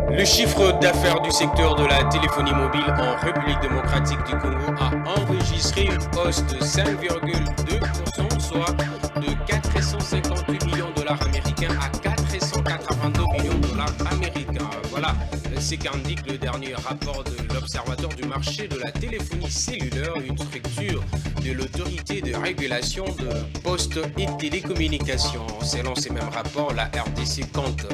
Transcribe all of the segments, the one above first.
Le chiffre d'affaires du secteur de la téléphonie mobile en République démocratique du Congo a enregistré une hausse de 5,2%, soit de 458 millions de dollars américains à 482 millions de dollars américains. Voilà ce qu'indique le dernier rapport de l'Observatoire du marché de la téléphonie cellulaire, une structure de l'autorité de régulation de postes et télécommunications. Selon ces mêmes rapports, la RDC compte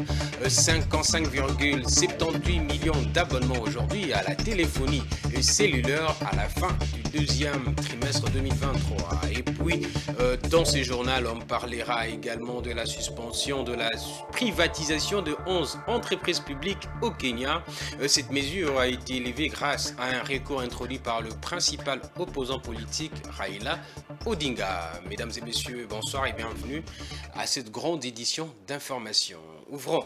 55,78 millions d'abonnements aujourd'hui à la téléphonie cellulaire à la fin du deuxième trimestre 2023. Et puis, dans ce journal, on parlera également de la suspension de la privatisation de 11 entreprises publiques au Kenya. Cette mesure a été élevée grâce à un recours introduit par le principal opposant politique, Raila Odinga. Mesdames et messieurs, bonsoir et bienvenue à cette grande édition d'information. Ouvrons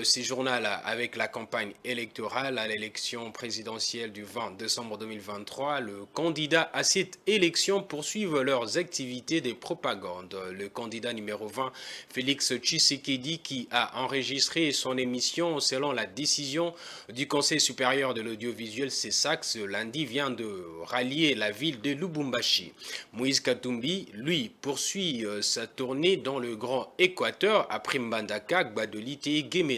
ce journal avec la campagne électorale à l'élection présidentielle du 20 décembre 2023. Le candidat à cette élection poursuivent leurs activités de propagande. Le candidat numéro 20, Félix Tshisekedi, qui a enregistré son émission selon la décision du Conseil supérieur de l'audiovisuel CESAC ce lundi, vient de rallier la ville de Lubumbashi. Moïse Katumbi, lui, poursuit sa tournée dans le Grand Équateur après Mbandaka, Gbadolite et Guéména.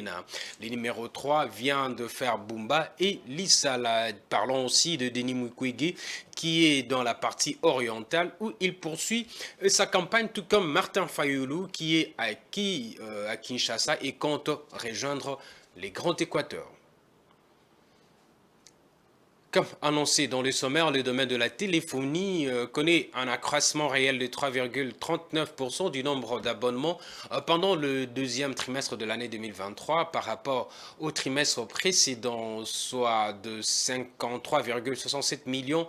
Le numéro 3 vient de faire Bumba et Lissala. Parlons aussi de Denis Mukwege qui est dans la partie orientale où il poursuit sa campagne, tout comme Martin Fayulu qui est à Kinshasa et compte rejoindre les Grands Équateurs. Comme annoncé dans le sommaire, le domaine de la téléphonie connaît un accroissement réel de 3,39% du nombre d'abonnements pendant le deuxième trimestre de l'année 2023 par rapport au trimestre précédent, soit de 53,67 millions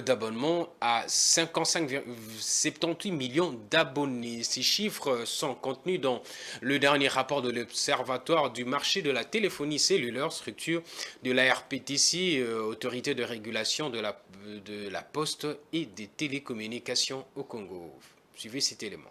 d'abonnements à 55,78 millions d'abonnés. Ces chiffres sont contenus dans le dernier rapport de l'Observatoire du marché de la téléphonie cellulaire, structure de la RPTC, autorité de régulation de la poste et des télécommunications au Congo. Suivez cet élément.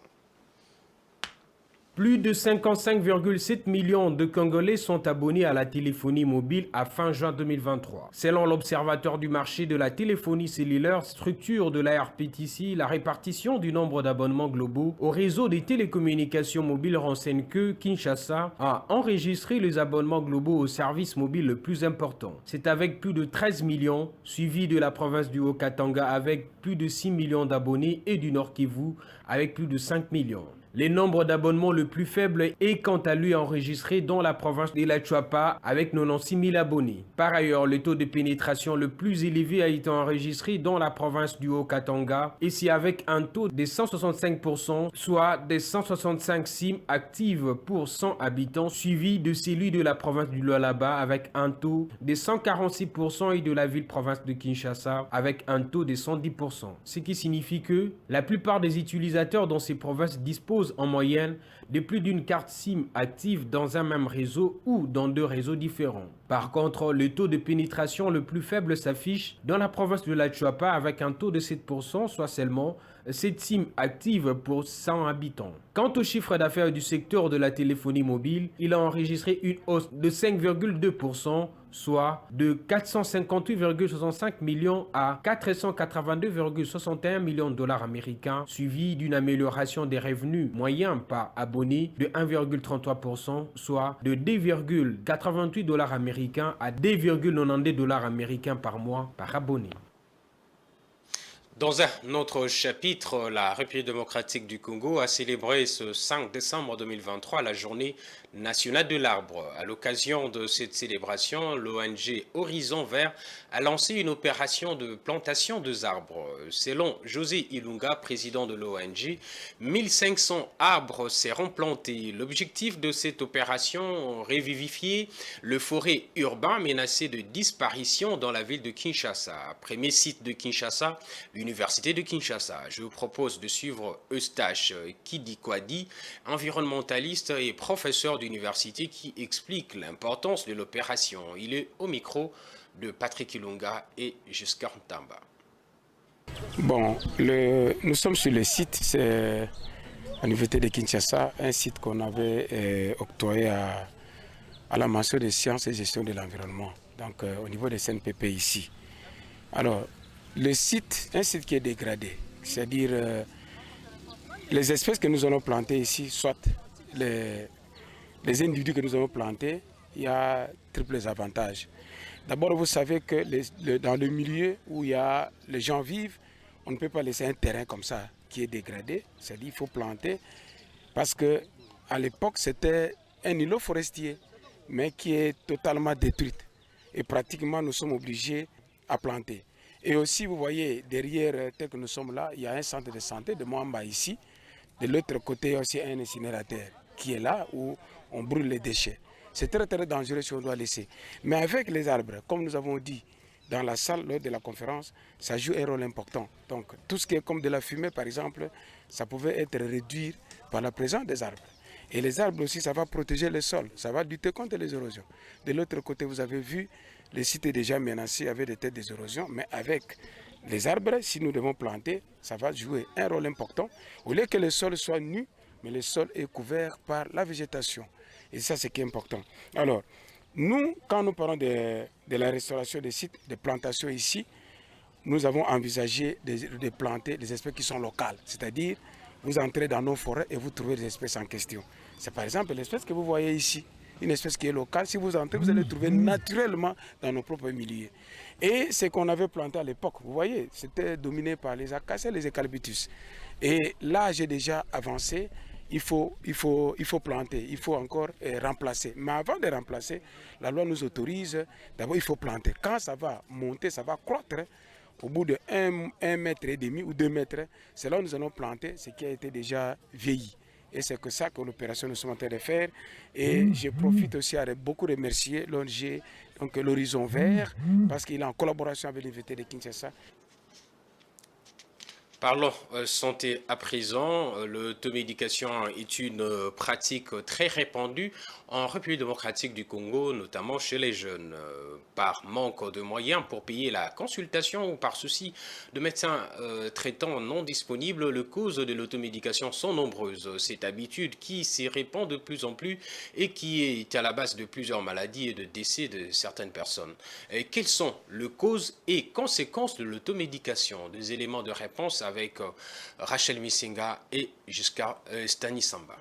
Plus de 55,7 millions de Congolais sont abonnés à la téléphonie mobile à fin juin 2023. Selon l'Observatoire du marché de la téléphonie cellulaire, structure de la RPTC, la répartition du nombre d'abonnements globaux au réseau des télécommunications mobiles renseigne que Kinshasa a enregistré les abonnements globaux au service mobile le plus important. C'est avec plus de 13 millions, suivi de la province du Haut-Katanga avec plus de 6 millions d'abonnés et du Nord Kivu avec plus de 5 millions. Le nombre d'abonnements le plus faible est quant à lui enregistré dans la province de la Chuapa avec 96 000 abonnés. Par ailleurs, le taux de pénétration le plus élevé a été enregistré dans la province du Haut-Katanga, ici avec un taux de 165%, soit des 165 SIM actives pour 100 habitants, suivi de celui de la province du Lualaba avec un taux de 146% et de la ville-province de Kinshasa avec un taux de 110%. Ce qui signifie que la plupart des utilisateurs dans ces provinces disposent en moyenne de plus d'une carte SIM active dans un même réseau ou dans deux réseaux différents. Par contre, le taux de pénétration le plus faible s'affiche dans la province de la Chuapa avec un taux de 7%, soit seulement 7 SIM actives pour 100 habitants. Quant au chiffre d'affaires du secteur de la téléphonie mobile, il a enregistré une hausse de 5,2%, soit de 458,65 millions à 482,61 millions de dollars américains, suivi d'une amélioration des revenus moyens par abonné de 1,33%, soit de 2,88 dollars américains à 2,92 dollars américains par mois par abonné. Dans un autre chapitre, la République démocratique du Congo a célébré ce 5 décembre 2023 la journée nationale de l'arbre. À l'occasion de cette célébration, l'ONG Horizon Vert a lancé une opération de plantation d'arbres. Selon José Ilunga, président de l'ONG, 1500 arbres seront plantés. L'objectif de cette opération, revivifier le forêt urbain menacé de disparition dans la ville de Kinshasa. Premier site de Kinshasa, l'Université de Kinshasa. Je vous propose de suivre Eustache Kidikwadi, environnementaliste et professeur d'université qui explique l'importance de l'opération. Il est au micro de Patrick Ilunga et Giscard Ntamba. Bon, nous sommes sur le site, c'est l'Université de Kinshasa, un site qu'on avait octroyé à la mention des sciences et gestion de l'environnement, donc au niveau des CNPP ici. Alors, le site, un site qui est dégradé, c'est-à-dire les espèces que nous allons planter ici, soit les individus que nous allons planter, il y a triples avantages. D'abord, vous savez que dans le milieu où les gens vivent, on ne peut pas laisser un terrain comme ça qui est dégradé. C'est-à-dire qu'il faut planter parce qu'à l'époque, c'était un îlot forestier, mais qui est totalement détruit. Et pratiquement, nous sommes obligés à planter. Et aussi, vous voyez, derrière, tel que nous sommes là, il y a un centre de santé de Moamba ici. De l'autre côté, il y a aussi un incinérateur qui est là où on brûle les déchets. C'est très très dangereux si on doit laisser. Mais avec les arbres, comme nous avons dit dans la salle lors de la conférence, ça joue un rôle important. Donc tout ce qui est comme de la fumée par exemple, ça pouvait être réduit par la présence des arbres. Et les arbres aussi, ça va protéger le sol, ça va lutter contre les érosions. De l'autre côté, vous avez vu, le site est déjà menacé avec des têtes d'érosion, mais avec les arbres, si nous devons planter, ça va jouer un rôle important. Au lieu que le sol soit nu, mais le sol est couvert par la végétation. Et ça, c'est qui est important. Alors, nous, quand nous parlons de la restauration des sites, de plantation ici, nous avons envisagé de planter des espèces qui sont locales. C'est-à-dire, vous entrez dans nos forêts et vous trouvez des espèces en question. C'est par exemple l'espèce que vous voyez ici, une espèce qui est locale. Si vous entrez, vous allez le trouver naturellement dans nos propres milieux. Et ce qu'on avait planté à l'époque, vous voyez, c'était dominé par les acacias et les eucalyptus. Et là, j'ai déjà avancé. Il faut planter, il faut encore remplacer. Mais avant de remplacer, la loi nous autorise, d'abord il faut planter. Quand ça va monter, ça va croître, au bout de 1,5 mètre ou 2 mètres, c'est là où nous allons planter ce qui a été déjà vieilli. Et c'est que ça que l'opération nous sommes en train de faire. Et je profite aussi à beaucoup remercier l'ONG, donc l'Horizon Vert, parce qu'il est en collaboration avec l'Université de Kinshasa. Parlons santé à présent. L'automédication est une pratique très répandue en République démocratique du Congo, notamment chez les jeunes. Par manque de moyens pour payer la consultation ou par souci de médecins traitants non disponibles, les causes de l'automédication sont nombreuses. Cette habitude qui s'y répand de plus en plus et qui est à la base de plusieurs maladies et de décès de certaines personnes. Quelles sont les causes et conséquences de l'automédication? Des éléments de réponse avec Rachel Missinga et jusqu'à Stani Samba.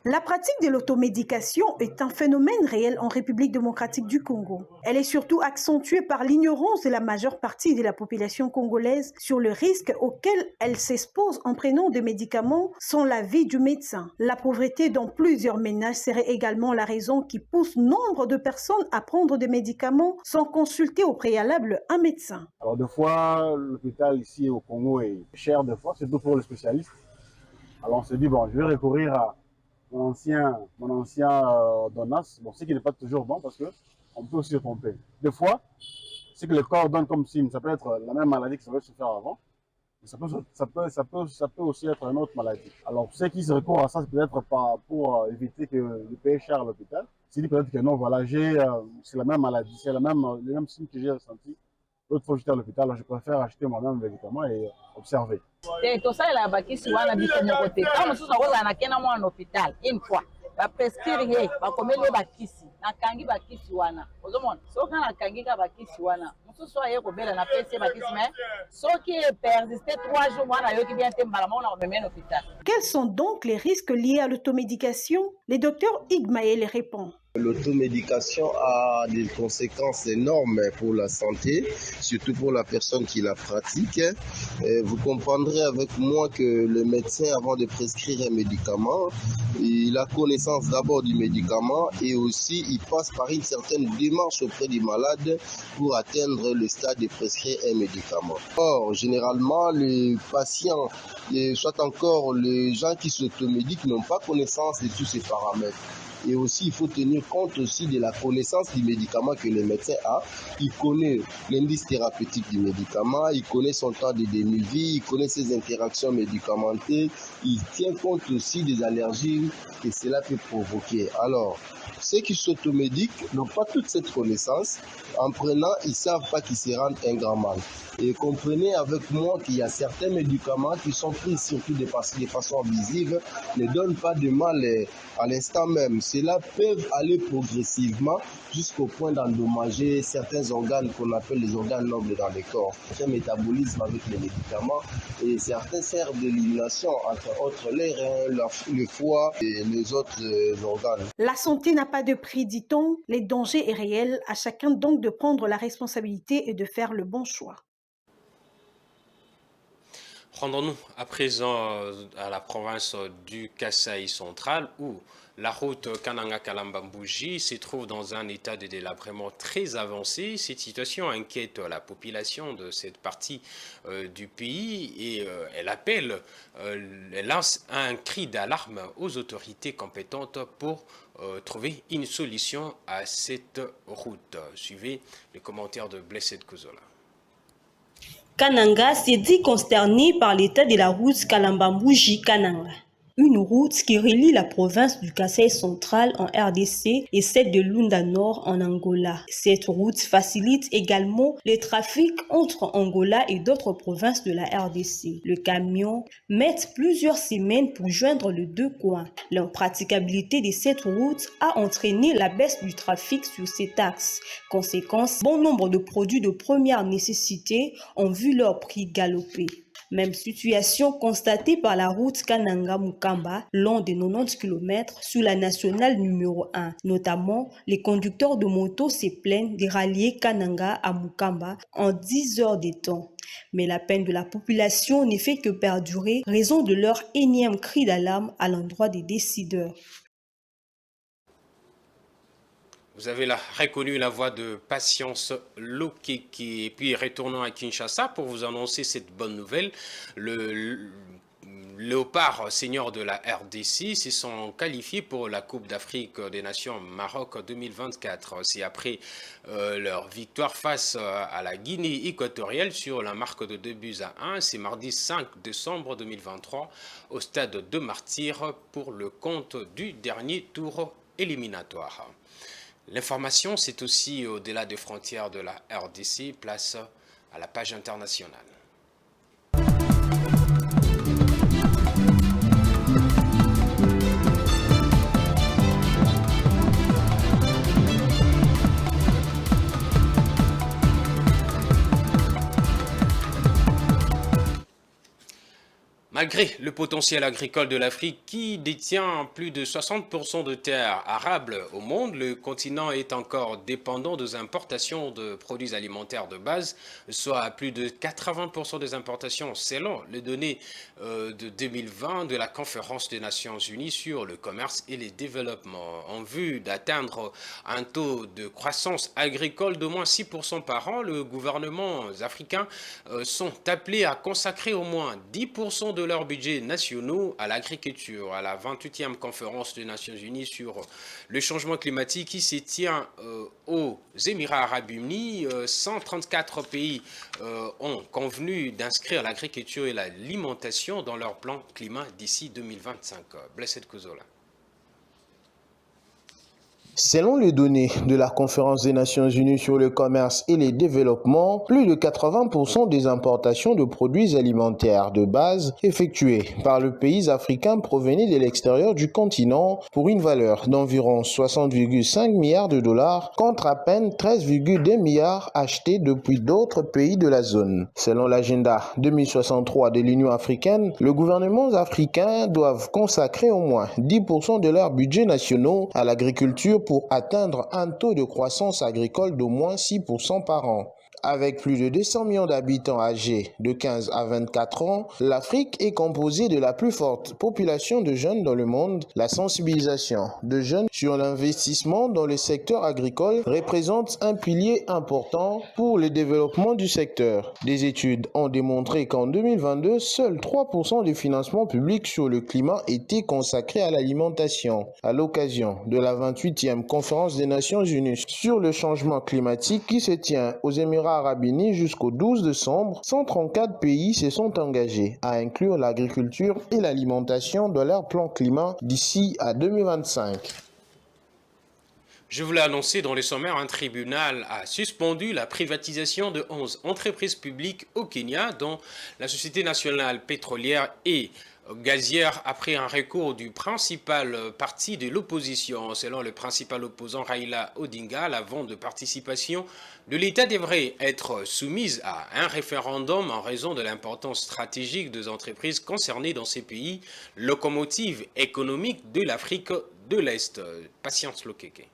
La pratique de l'automédication est un phénomène réel en République démocratique du Congo. Elle est surtout accentuée par l'ignorance de la majeure partie de la population congolaise sur le risque auquel elle s'expose en prenant des médicaments sans l'avis du médecin. La pauvreté dans plusieurs ménages serait également la raison qui pousse nombre de personnes à prendre des médicaments sans consulter au préalable un médecin. Alors des fois, l'hôpital ici au Congo est cher des fois, surtout pour les spécialistes. Alors on se dit, bon, je vais recourir à mon ancien ordonnance, bon, ce qui n'est pas toujours bon parce qu'on peut aussi se tromper. Des fois, ce que le corps donne comme signe, ça peut être la même maladie que ça veut se faire avant, mais ça peut aussi être une autre maladie. Alors, ceux qui se recourent à ça, c'est peut-être pas pour éviter que de payer cher à l'hôpital. C'est dit peut-être que non, voilà, c'est la même maladie, c'est le même signe que j'ai ressenti. L'autre fois, j'étais à l'hôpital, alors je préfère acheter moi-même un médicament et observer. tosalela bakisi wana biso moko te kama mosusu akozala na kena mwana na hôpital une fois baprescrire ye bakomeli ye bakisi nakangi bakisi wana ozomona soki nakangi ka bakisi wana mosusu aye kobela na pesi ye bakisi me soki persiste 3 jours mwana ayoki bien te mbala moko na komemia na hôpital. Quels sont donc les risques liés à l'automédication? Le docteur Igmael répond. L'automédication a des conséquences énormes pour la santé, surtout pour la personne qui la pratique. Vous comprendrez avec moi que le médecin, avant de prescrire un médicament, il a connaissance d'abord du médicament et aussi il passe par une certaine démarche auprès du malade pour atteindre le stade de prescrire un médicament. Or, généralement, les patients, soit encore les gens qui s'automédiquent, n'ont pas connaissance de tous ces paramètres. Et aussi, il faut tenir compte aussi de la connaissance du médicament que le médecin a. Il connaît l'indice thérapeutique du médicament, il connaît son temps de demi-vie, il connaît ses interactions médicamenteuses, il tient compte aussi des allergies que cela peut provoquer. Alors, ceux qui s'automédiquent n'ont pas toute cette connaissance. En prenant, ils ne savent pas qu'ils se rendent un grand mal. Et comprenez avec moi qu'il y a certains médicaments qui sont pris surtout de façon abusive, ne donnent pas de mal à l'instant même. Cela peut aller progressivement jusqu'au point d'endommager certains organes qu'on appelle les organes nobles dans le corps. C'est un métabolisme avec les médicaments et certains servent d'élimination, entre autres les reins, le foie et les autres organes. La santé n'a pas de prix, dit-on. Les dangers est réel. À chacun donc de prendre la responsabilité et de faire le bon choix. Rendons-nous à présent à la province du Kasaï central où la route Kananga-Kalamba-Mbouji se trouve dans un état de délabrement très avancé. Cette situation inquiète la population de cette partie du pays et elle lance un cri d'alarme aux autorités compétentes pour trouver une solution à cette route. Suivez les commentaires de Blessed Kuzola. Kananga s'est dit consterné par l'état de la route Kalamba-Mbouji-Kananga. Une route qui relie la province du Kasaï central en RDC et celle de Lunda Nord en Angola. Cette route facilite également les trafics entre Angola et d'autres provinces de la RDC. Le camion met plusieurs semaines pour joindre les deux coins. L'impraticabilité de cette route a entraîné la baisse du trafic sur cet axe. Conséquence, bon nombre de produits de première nécessité ont vu leur prix galoper. Même situation constatée par la route Kananga-Mukamba, long de 90 km sur la nationale numéro 1. Notamment, les conducteurs de motos se plaignent de rallier Kananga à Mukamba en 10 heures de temps. Mais la peine de la population ne fait que perdurer, raison de leur énième cri d'alarme à l'endroit des décideurs. Vous avez là reconnu la voix de Patience Lokeke. Et puis retournons à Kinshasa pour vous annoncer cette bonne nouvelle. Le Léopard senior de la RDC se sont qualifiés pour la Coupe d'Afrique des Nations Maroc 2024. C'est après leur victoire face à la Guinée équatoriale sur la marque de 2-1. C'est mardi 5 décembre 2023 au stade de Martyrs pour le compte du dernier tour éliminatoire. L'information, c'est aussi au-delà des frontières de la RDC, place à la page internationale. Malgré le potentiel agricole de l'Afrique qui détient plus de 60% de terres arables au monde, le continent est encore dépendant des importations de produits alimentaires de base, soit plus de 80% des importations selon les données de 2020 de la Conférence des Nations Unies sur le commerce et le développement. En vue d'atteindre un taux de croissance agricole d'au moins 6% par an, les gouvernements africains sont appelés à consacrer au moins 10% de leurs budgets nationaux à l'agriculture. À la 28e conférence des Nations Unies sur le changement climatique qui se tient aux Émirats Arabes Unis, 134 pays ont convenu d'inscrire l'agriculture et l'alimentation dans leur plan climat d'ici 2025. Blessed Kuzola. Selon les données de la Conférence des Nations Unies sur le commerce et le développement, plus de 80% des importations de produits alimentaires de base effectuées par le pays africain provenaient de l'extérieur du continent pour une valeur d'environ 60,5 milliards de dollars contre à peine 13,2 milliards achetés depuis d'autres pays de la zone. Selon l'agenda 2063 de l'Union africaine, les gouvernements africains doivent consacrer au moins 10% de leurs budgets nationaux à l'agriculture pour atteindre un taux de croissance agricole d'au moins 6% par an. Avec plus de 200 millions d'habitants âgés de 15 à 24 ans, l'Afrique est composée de la plus forte population de jeunes dans le monde. La sensibilisation de jeunes sur l'investissement dans le secteur agricole représente un pilier important pour le développement du secteur. Des études ont démontré qu'en 2022, seuls 3% du financement public sur le climat était consacré à l'alimentation. À l'occasion de la 28e conférence des Nations Unies sur le changement climatique qui se tient aux Émirats Arabes Unis jusqu'au 12 décembre, 134 pays se sont engagés à inclure l'agriculture et l'alimentation dans leur plan climat d'ici à 2025. Je vous l'ai annoncé dans le sommaire, un tribunal a suspendu la privatisation de 11 entreprises publiques au Kenya, dont la Société nationale pétrolière et gazière, après un recours du principal parti de l'opposition. Selon le principal opposant Raila Odinga, la vente de participation de l'État devrait être soumise à un référendum en raison de l'importance stratégique des entreprises concernées dans ces pays, locomotives économiques de l'Afrique de l'Est. Patience Lokeke.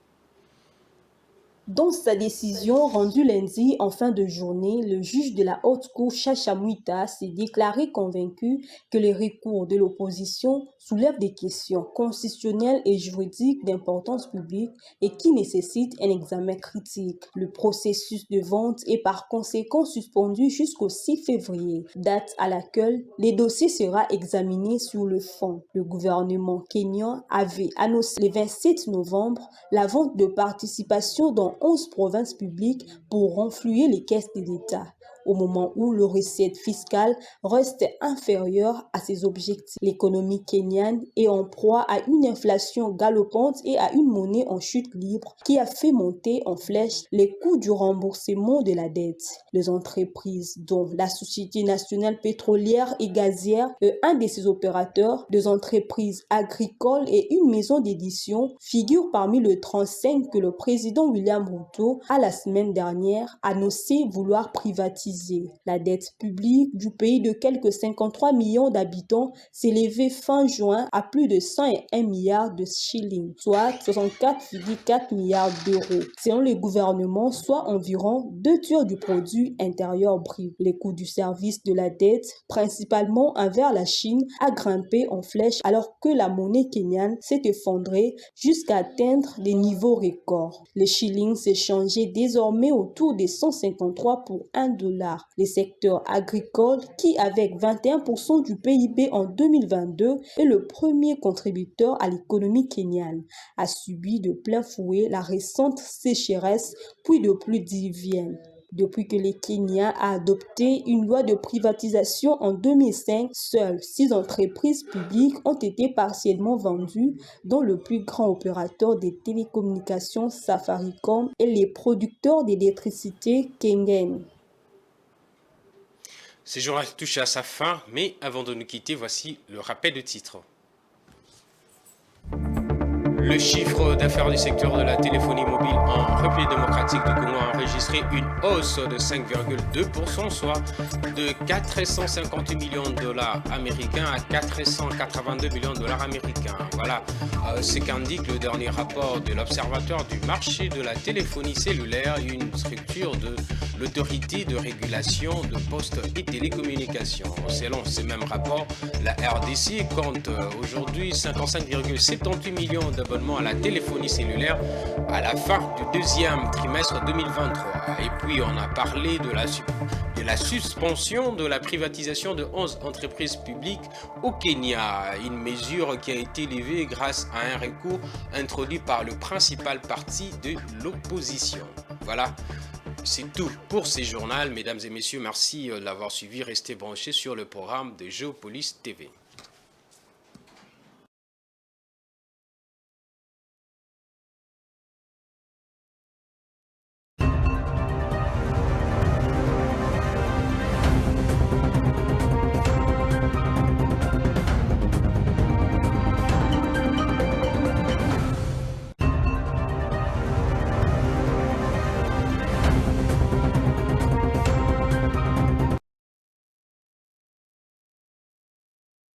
Dans sa décision rendue lundi en fin de journée, le juge de la haute cour Chacha Mwita s'est déclaré convaincu que les recours de l'opposition soulèvent des questions constitutionnelles et juridiques d'importance publique et qui nécessitent un examen critique. Le processus de vente est par conséquent suspendu jusqu'au 6 février, date à laquelle les dossiers sera examiné sur le fond. Le gouvernement kényan avait annoncé le 27 novembre la vente de participation dans 11 provinces publiques pour renflouer les caisses de l'État, au moment où le recette fiscale reste inférieure à ses objectifs. L'économie kenyane est en proie à une inflation galopante et à une monnaie en chute libre qui a fait monter en flèche les coûts du remboursement de la dette. Les entreprises, dont la Société nationale pétrolière et gazière, un de ses opérateurs, des entreprises agricoles et une maison d'édition, figurent parmi les 35 que le président William Ruto a la semaine dernière annoncé vouloir privatiser. La dette publique du pays de quelques 53 millions d'habitants s'élevait fin juin à plus de 101 milliards de shillings, soit 64,4 milliards d'euros. Selon le gouvernement, soit environ 2/3 du produit intérieur brut. Les coûts du service de la dette, principalement envers la Chine, a grimpé en flèche alors que la monnaie kenyane s'est effondrée jusqu'à atteindre des niveaux records. Le shilling s'échangeait désormais autour des 153 pour $1. Les secteurs agricoles, qui avec 21% du PIB en 2022 est le premier contributeur à l'économie kenyane, a subi de plein fouet la récente sécheresse puis de pluies diluviennes. Depuis que le Kenya a adopté une loi de privatisation en 2005, seules 6 entreprises publiques ont été partiellement vendues, dont le plus grand opérateur des télécommunications Safaricom et les producteurs d'électricité Kengen. Ce journal touche à sa fin, mais avant de nous quitter, voici le rappel de titre. Le chiffre d'affaires du secteur de la téléphonie mobile en République démocratique du Congo a enregistré une hausse de 5,2%, soit de 450 millions de dollars américains à 482 millions de dollars américains. Voilà ce qu'indique le dernier rapport de l'Observatoire du marché de la téléphonie cellulaire, une structure de l'autorité de régulation de postes et télécommunications. Selon ce même rapport, la RDC compte aujourd'hui 55,78 millions d'abonnés à la téléphonie cellulaire à la fin du deuxième trimestre 2023. Et puis on a parlé de la suspension de la privatisation de 11 entreprises publiques au Kenya, une mesure qui a été levée grâce à un recours introduit par le principal parti de l'opposition. Voilà, c'est tout pour ces journaux. Mesdames et messieurs, merci de l'avoir suivi. Restez branchés sur le programme de Géopolis TV.